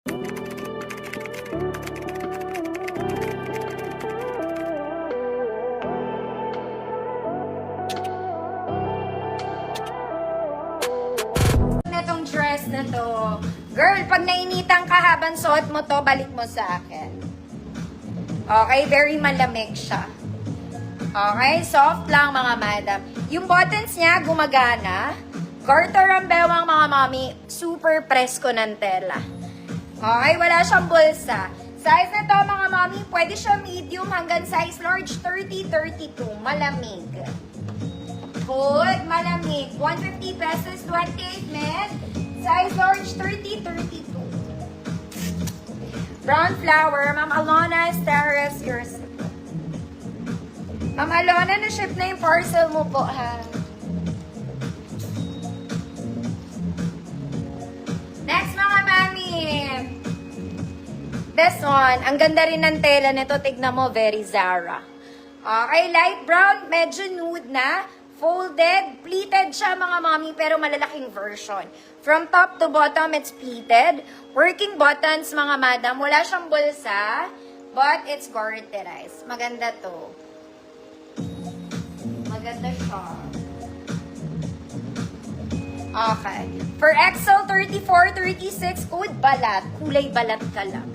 Itong dress na to. Girl, pag nainitan ka habang suot mo to, balik mo sa akin. Okay, very malamig siya. Okay, soft lang mga madam. Yung buttons niya, gumagana. Garter ang bewang mga mami, super presko ng tela. Okay, wala siyang bulsa. Size na to mga mami, pwede siya medium hanggang size large 30-32. Malamig. Good, malamig. 150 pesos, 28 men. Size large 30-32. Brown flower, Ma'am Alona Esteres, yours. Ma'am Alona, na-ship na yung parcel mo po, ha? Next, mga mami. This one, ang ganda rin ng tela nito. Tignan mo, very Zara. Okay, light brown, medyo nude na. Folded, pleated siya mga mami, pero malalaking version. From top to bottom, it's pleated. Working buttons, mga madam. Wala siyang bulsa, but it's garterized. Maganda to. Maganda siya. Okay. For XL 34-36, code balat. Kulay balat ka lang.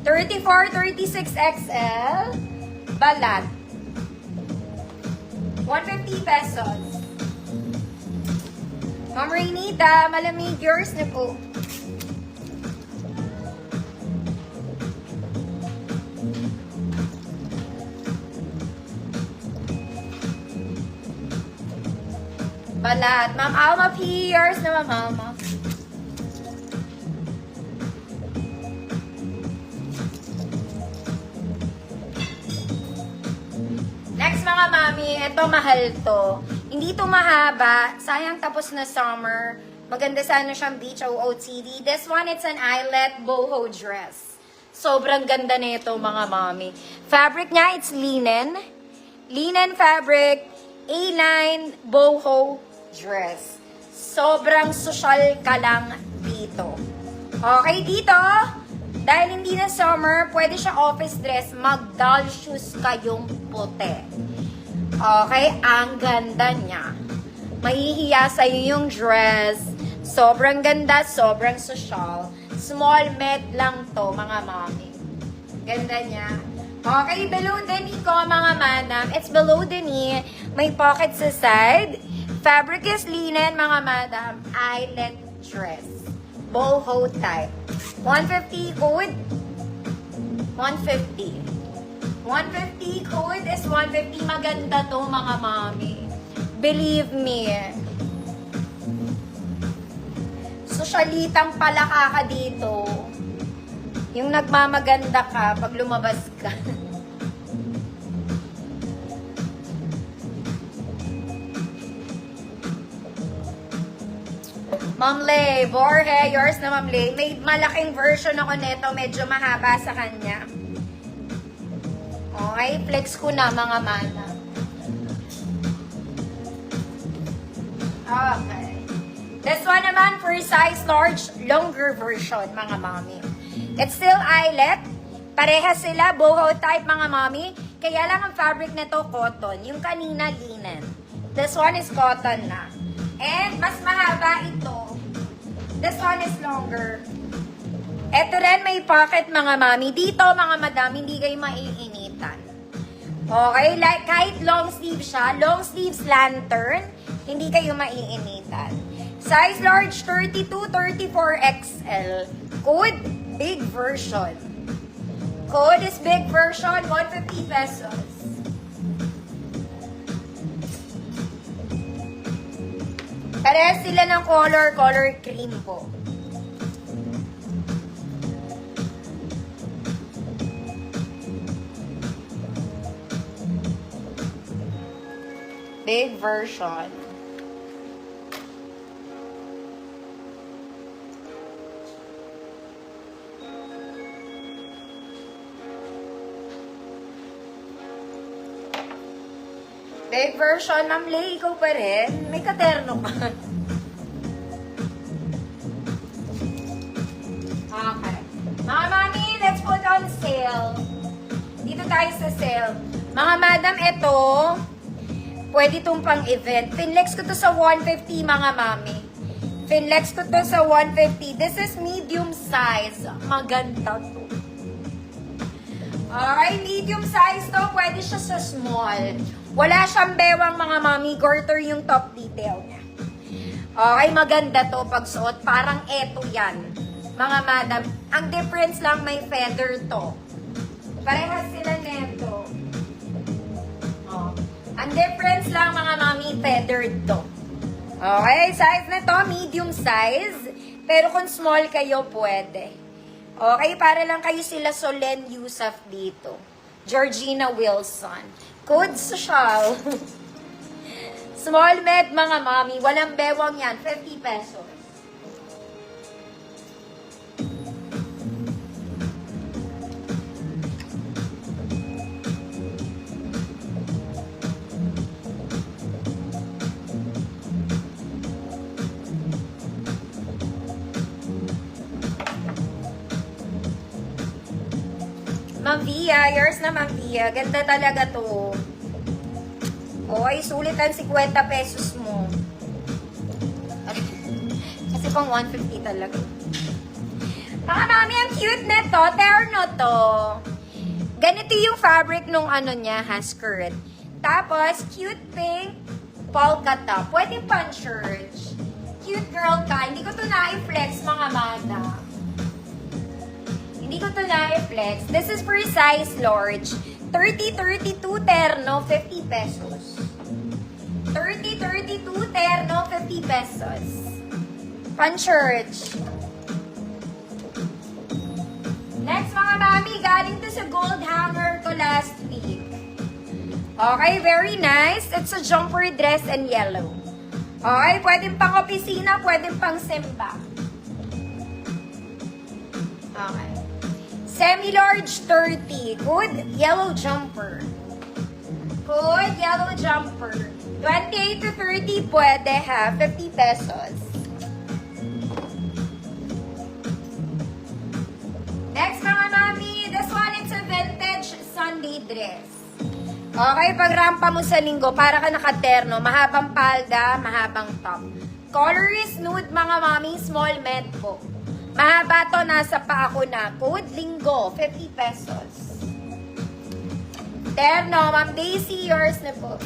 34-36 XL, balat. 150 pesos. Ma'am Rainita, malamig, yours na po. Balat. Ma'am Alma P, yours na Ma'am Alma. Next mga mami, ito mahal to. Hindi to mahaba. Sayang tapos na summer. Maganda sana siyang beach OOTD. This one, it's an eyelet boho dress. Sobrang ganda nito mga mami. Fabric niya, it's linen. Linen fabric, A-line boho dress. Sobrang social ka lang dito. Okay, dito, dahil hindi na summer, pwede siya office dress, mag-doll shoes kayong puti. Okay, ang ganda niya. Mahihiya sa'yo yung dress. Sobrang ganda, sobrang social. Small med lang to, mga mami. Ganda niya. Okay, below the knee ko, mga madam. It's below the knee. May pocket sa side. Fabric is linen, mga madam. Eyelet dress. Boho type. 150 code. 150. 150 code is 150. Maganda to, mga mami. Believe me. Sosyalitang palaka ka dito. Yung nagmamaganda ka pag lumabas ka. Ma'am Lay, Borhe, yours na Ma'am Lay. May malaking version ako nito, medyo mahaba sa kanya. Okay, flex ko na mga mana. Okay. This one naman for size large, longer version, mga mami. It's still eyelet. Pareha sila, boho type, mga mami. Kaya lang ang fabric na to, cotton. Yung kanina, linen. This one is cotton na. And mas mahaba ito. This one is longer. Ito rin may pocket, mga mami. Dito, mga madam, hindi kayo maiinitan. Okay? Like, kahit long sleeve siya, long sleeves lantern, hindi kayo maiinitan. Size large, 32-34 XL. Code, big version. Code is big version, 150 pesos. Parehas sila ng color cream po. Big version. Big version, Ma'am Lay, ikaw pa rin. May katerno ka. Okay. sale. Dito tayo sa sale. Mga madam, ito, pwede itong pang-event. Finlex ko to sa 150, mga mami. Finlex ko to sa 150. This is medium size. Maganda to. Alright, medium size to. Pwede siya sa small. Wala siyang bewang, mga mami. Garter yung top detail niya. Okay, maganda to pag suot. Parang eto yan. Mga madam, ang difference lang may feather to. Parehas sila neto. Oh. Ang difference lang, mga mami, feathered to. Okay, size na to, medium size. Pero kung small kayo, pwede. Okay, para lang kayo sila Solen Yusuf dito. Georgina Wilson. Code social. Small med, mga mami. Walang bewang yan. 50 pesos. Ma'am Via, yours na Ma'am Via. Ganda talaga to. Okay, sulit ang 50 pesos mo. Kasi pang 150 talaga. Mga mami, ang cute na to. Terno to. Ganito yung fabric nung ano niya, skirt. Tapos, cute pink polka top. Pwede pang church. Cute girl ka. Hindi ko to na-flex, mga madam. Hindi ko to na-flex. This is for size large. 30-32 terno, 50 pesos. 30-32 terno, 50 pesos. Pan-church. Next, mga mami, galing to sa gold hanger ko last week. Okay, very nice. It's a jumper dress and yellow. Okay, pwedeng pang opisina, pwedeng pang simba. Okay. Semi-large 30. Good yellow jumper. Good yellow jumper. 28 to 30 pwede ha. 50 pesos. Next, mga mami. This one, it's a vintage Sunday dress. Okay, pag rampa mo sa linggo, para ka nakaterno. Mahabang palda, mahabang top. Color is nude, mga mami. Small med po. Mahaba to, nasa pa ako na. Code linggo, 50 pesos. Terno, Ma'am Daisy, yours na po.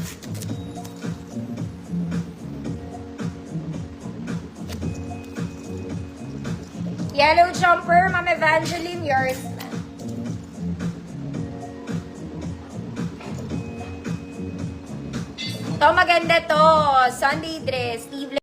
Yellow jumper, Ma'am Evangeline, yours na. Ito, maganda to. Sunday dress, sleeveless.